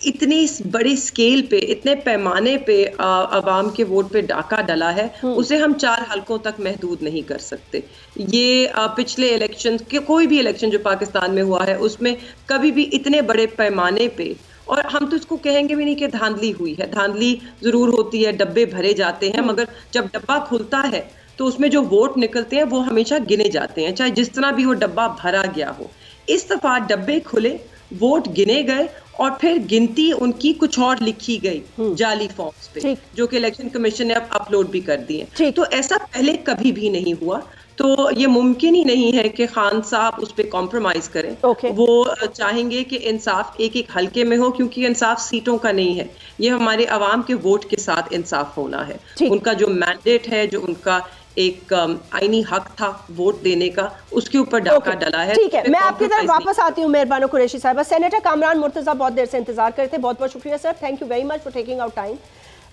इतनी बड़े स्केल पे, इतने पैमाने पे अवाम के वोट पे डाका डला है, उसे हम 4 हलकों तक महदूद नहीं कर सकते। ये पिछले इलेक्शन के कोई भी इलेक्शन जो पाकिस्तान में हुआ है उसमें कभी भी इतने बड़े पैमाने पे, और हम तो इसको कहेंगे भी नहीं कि धांधली हुई है। धांधली जरूर होती है, डब्बे भरे जाते हैं, मगर जब डब्बा खुलता है तो उसमें जो वोट निकलते हैं वो हमेशा गिने जाते हैं, चाहे जिस तरह भी वो डब्बा भरा गया हो। इस दफा डब्बे खुले, वोट गिने गए और फिर गिनती उनकी कुछ और लिखी गई जाली फॉर्म्स पे, जो कि इलेक्शन कमीशन ने अब अपलोड भी कर दिए। तो ऐसा पहले कभी भी नहीं हुआ, तो ये मुमकिन ही नहीं है कि खान साहब उस पर कॉम्प्रोमाइज करें। वो चाहेंगे कि इंसाफ एक हलके में हो, क्योंकि इंसाफ सीटों का नहीं है, ये हमारे अवाम के वोट के साथ इंसाफ होना है। उनका जो मैंडेट है, जो उनका एक आईनी हक था वोट देने का, उसके ऊपर डाका डला है। ठीक है, मैं आपकी तरफ वापस आती हूँ मेहरबानो कुरैशी साहबा। सेनेटर कामरान मुर्तज़ा बहुत देर से इंतजार करते, बहुत बहुत शुक्रिया sir, thank you very much for taking out time.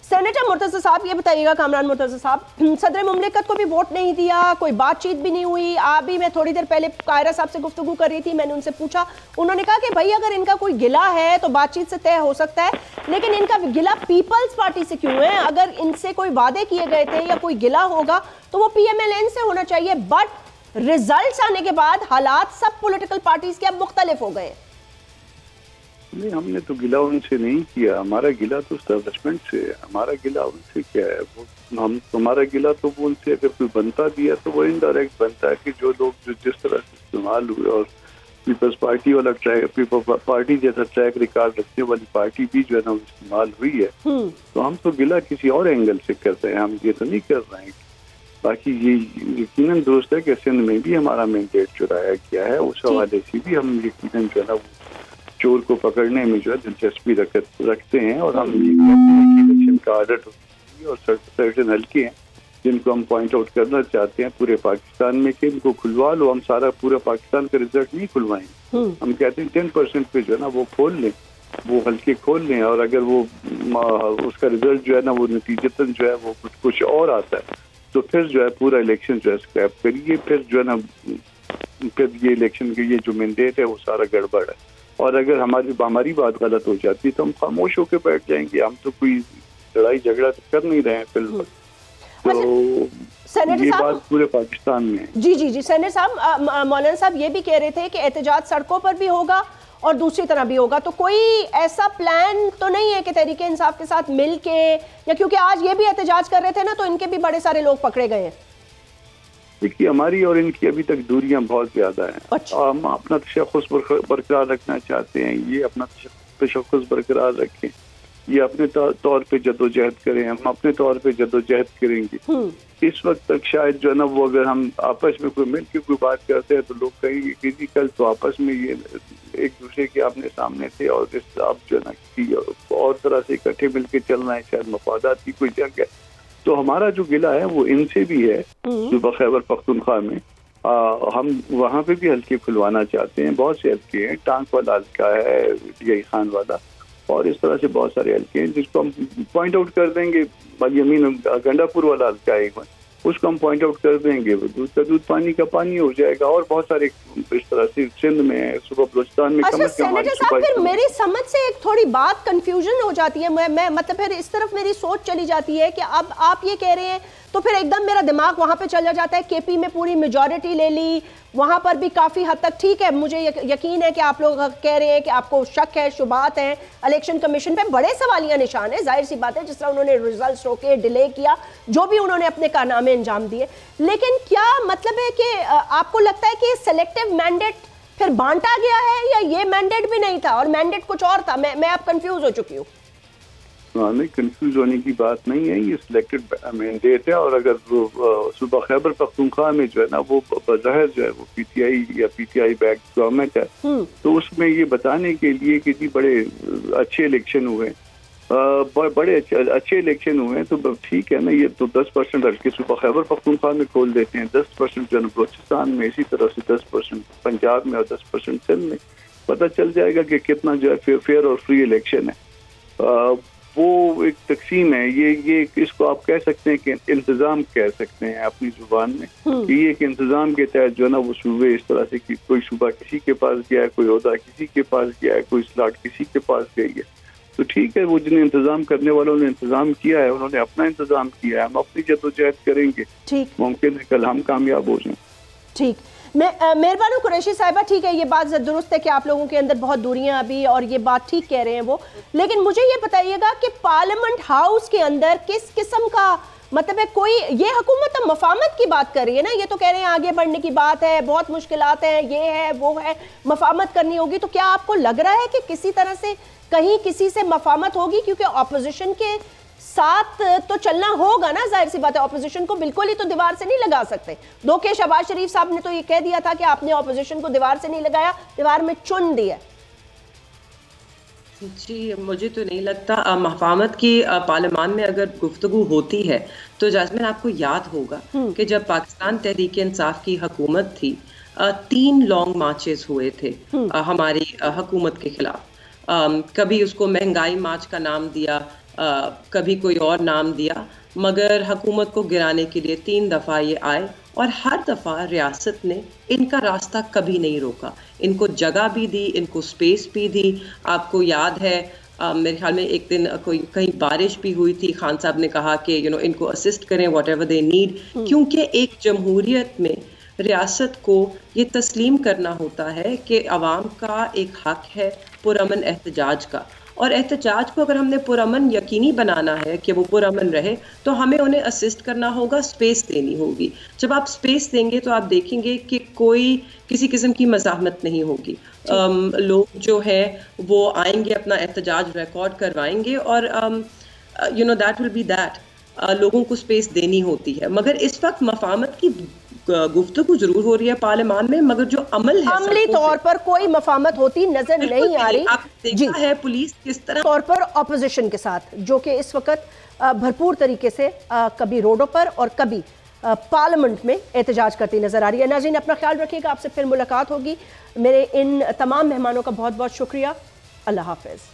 Senator Murtaza साहब, ये बताइएगा, कामरान मुर्तज़ा साहब, सदर मुमलिकत को भी वोट नहीं दिया, कोई बातचीत भी नहीं हुई। अभी मैं थोड़ी देर पहले कायरा साहब से गुफ्तगू कर रही थी, मैंने उनसे पूछा, उन्होंने कहा कि भाई अगर इनका कोई गिला है तो बातचीत से तय हो सकता है, लेकिन इनका गिला पीपल्स पार्टी से क्यों है? अगर इनसे कोई वादे किए गए थे या कोई गिला होगा तो वो PMLN से होना चाहिए। बट रिजल्ट्स आने के बाद हालात सब पॉलिटिकल पार्टीज के अब मुख्तलिफ हो गए। नहीं, हमने तो गिला उनसे नहीं किया, हमारा गिला तो एस्टेब्लिशमेंट से है। हमारा गिला उनसे क्या है? वो हमारा गिला तो वो उनसे अगर कोई बनता भी है तो वो इनडायरेक्ट बनता है कि जो लोग जो जिस तरह से इस्तेमाल हुए, और पीपल्स पार्टी वाला पीपल्स पार्टी जैसा ट्रैक रिकॉर्ड रखने वाली पार्टी भी जो है ना इस्तेमाल हुई है, तो हम तो गिला किसी और एंगल से करते हैं, हम ये तो नहीं कर रहे हैं। बाकी ये यकीनन दुरुस्त है कि सिंध में भी हमारा मैंडेट चुराया गया है, उस हवाले से भी हम यकीनन जो है ना चोर को पकड़ने में जो है दिलचस्पी रखते हैं, और हम ये कहते हैं कि इलेक्शन का ऑडिट और सर्टेन हल्के हैं जिनको हम पॉइंट आउट करना चाहते हैं पूरे पाकिस्तान में कि इनको खुलवा लो। हम सारा पूरा पाकिस्तान का रिजल्ट नहीं खुलवाएंगे, हम कहते हैं 10% पे जो है ना वो खोल लें, वो हल्के खोल लें, और अगर वो उसका रिजल्ट जो है ना वो नतीजतन जो है वो कुछ और आता है तो फिर जो है पूरा इलेक्शन जो है स्क्रैप करिए, फिर जो है ना फिर ये इलेक्शन के ये जो मैंडेट है वो सारा गड़बड़ है। और अगर हमारी बात गलत हो जाती तो हम खामोश होकर बैठ जाएंगे, हम तो कोई लड़ाई झगड़ा तो कर नहीं रहे हैं फिलहाल। तो ये बात पूरे पाकिस्तान में है। जी सेनेटर साहब, मौलाना साहब ये भी कह रहे थे कि एहतजाज सड़कों पर भी होगा और दूसरी तरह भी होगा, तो कोई ऐसा प्लान तो नहीं है कि तहरीके इंसाफ के साथ मिल के, या क्योंकि आज ये भी एहतजाज कर रहे थे ना तो इनके भी बड़े सारे लोग पकड़े गए हैं। देखिए, हमारी और इनकी अभी तक दूरियां बहुत ज्यादा हैं। अच्छा। हम अपना तशख़्ख़ुस बरकरार रखना चाहते हैं, ये अपना तशख़्ख़ुस बरकरार रखें, ये अपने तौर पे जदोजहद करें, हम अपने तौर पे जदोजहद करेंगे। इस वक्त तक शायद जो है ना वो अगर हम आपस में कोई मिल के कोई बात करते हैं तो लोग कहेंगे कि कल तो आपस में ये एक दूसरे के आमने सामने थे और इस आप जो है ना किसी और तरह से इकट्ठे मिल के चलना है, शायद मफादात की कोई जगह है। तो हमारा जो गिला है वो इनसे भी है। सूबा खैबर पख्तूनख्वा में हम वहाँ पे भी हल्के खुलवाना चाहते हैं, बहुत से हल्के हैं, टांक वाला हल्का है, DI खान वाला, और इस तरह से बहुत सारे हल्के हैं जिसको हम पॉइंट आउट कर देंगे। यमीन गंडापुर वाला हल्का है, उसको हम पॉइंट आउट कर देंगे, दूध का दूध पानी का पानी हो जाएगा। और बहुत सारे इस तरह से सिंध में, सूबा बलूचिस्तान में। अच्छा सेनेटर साहब, फिर मेरी समझ से एक थोड़ी बात कंफ्यूजन हो जाती है, मैं मतलब फिर इस तरफ मेरी सोच चली जाती है कि अब आप ये कह रहे हैं तो फिर एकदम मेरा दिमाग वहां पे चला जाता है। केपी में पूरी मेजॉरिटी ले ली, वहां पर भी काफी हद तक ठीक है। मुझे यकीन है कि आप लोग कह रहे हैं कि आपको शक है, शुबात है, इलेक्शन कमीशन पे बड़े सवालिया निशान है, जाहिर सी बात है, जिस तरह उन्होंने रिजल्ट्स रोके, डिले किया, जो भी उन्होंने अपने कारनामे अंजाम दिए। लेकिन क्या मतलब है कि आपको लगता है कि सेलेक्टिव मैंडेट फिर बांटा गया है, या ये मैंडेट भी नहीं था और मैंडेट कुछ और था? मैं अब कंफ्यूज हो चुकी हूँ। नहीं, कंफ्यूज होने की बात नहीं है, ये सिलेक्टेड मैंडेट है। और अगर वो सूबा खैबर पख्तूनख्वा में जो है ना, वो बज़ाहिर जो है वो पीटीआई या पीटीआई बैक गवर्नमेंट है, तो उसमें ये बताने के लिए कि जी बड़े अच्छे इलेक्शन हुए, बड़े अच्छे इलेक्शन हुए, तो ठीक है ना, ये तो 10% हल्के सूबा खैबर पख्तूनख्वा में खोल देते हैं, 10% जनूब बलूचिस्तान में, इसी तरह से 10% पंजाब में और 10% सिंध में। पता चल जाएगा कि कितना जो है फेयर और फ्री इलेक्शन है। वो एक तकसीम है, ये इसको आप कह सकते हैं कि इंतजाम कह सकते हैं अपनी जुबान में, कि ये एक इंतजाम के तहत जो है ना वो सूबे इस तरह से कि कोई सूबा किसी के पास गया है, कोई ओहदा किसी के पास गया है, कोई स्लॉट किसी के पास गई है, तो ठीक है, वो जिन्हें इंतजाम करने वालों ने इंतजाम किया है, उन्होंने अपना इंतजाम किया है, हम अपनी जद्दोजहद करेंगे, मुमकिन है कल हम कामयाब हो जाएं। ठीक, मेहरबान कुरैशी साहिबा, ठीक है, ये बात दुरुस्त है कि आप लोगों के अंदर बहुत दूरियां अभी, और ये बात ठीक कह रहे हैं वो। लेकिन मुझे ये बताइएगा कि पार्लियामेंट हाउस के अंदर किस किस्म का मतलब है, कोई ये हुकूमत अब मफामत की बात कर रही है ना, ये तो कह रहे हैं आगे बढ़ने की बात है, बहुत मुश्किलात हैं, ये है वो है, मफामत करनी होगी, तो क्या आपको लग रहा है कि किसी तरह से कहीं किसी से मफामत होगी? क्योंकि ऑपोजिशन के साथ तो चलना होगा ना, जाहिर सी बात है, ऑपोजिशन को बिल्कुल ही तो दीवार से नहीं लगा सकते। दो के शहबाज शरीफ साहब ने तो ये कह दिया था कि आपने ऑपोजिशन को दीवार से नहीं लगाया, दीवार में चुन दिया। जी, मुझे तो नहीं लगता मफामत की पार्लियामान में अगर गुफ्तगू होती है तो जास्मिन आपको याद होगा कि जब पाकिस्तान तहरीक इंसाफ की हुकूमत थी, 3 लॉन्ग मार्चेस हुए थे हमारी हुकूमत के खिलाफ। कभी उसको महंगाई मार्च का नाम दिया, कभी कोई और नाम दिया, मगर हुकूमत को गिराने के लिए 3 दफ़ा ये आए, और हर दफ़ा रियासत ने इनका रास्ता कभी नहीं रोका, इनको जगह भी दी, इनको स्पेस भी दी। आपको याद है मेरे ख्याल में एक दिन कोई कहीं बारिश भी हुई थी, खान साहब ने कहा कि इनको असिस्ट करें व्हाट एवर दे नीड, क्योंकि एक जमहूरियत में रियासत को ये तस्लीम करना होता है कि अवाम का एक हक है पुरअमन एहतजाज का, और एहतजाज को अगर हमने पुरअमन यकीनी बनाना है कि वो पुरअमन रहे, तो हमें उन्हें असिस्ट करना होगा, स्पेस देनी होगी। जब आप स्पेस देंगे तो आप देखेंगे कि कोई किसी किस्म की मज़ाहमत नहीं होगी, लोग जो है वो आएंगे, अपना एहतजाज रिकॉर्ड करवाएंगे, और दैट विल बी दैट। लोगों को स्पेस देनी होती है, मगर इस वक्त मफामत की गुफ्तगू जरूर हो रही है पार्लियामान में, मगर जो अमल है, अमली तौर पर कोई मफामत होती नजर नहीं आ रही। आप देखा है पुलिस किस तरह तौर पर ऑपोजिशन के साथ, जो कि इस वक्त भरपूर तरीके से कभी रोडों पर और कभी पार्लियामेंट में एहतजाज करती नजर आ रही है। नाज़रीन, अपना ख्याल रखिएगा, आपसे फिर मुलाकात होगी। मेरे इन तमाम मेहमानों का बहुत बहुत शुक्रिया। अल्लाह हाफिज।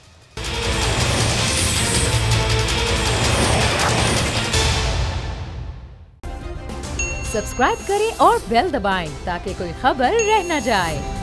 सब्सक्राइब करें और बेल दबाएं ताकि कोई खबर रह न जाए।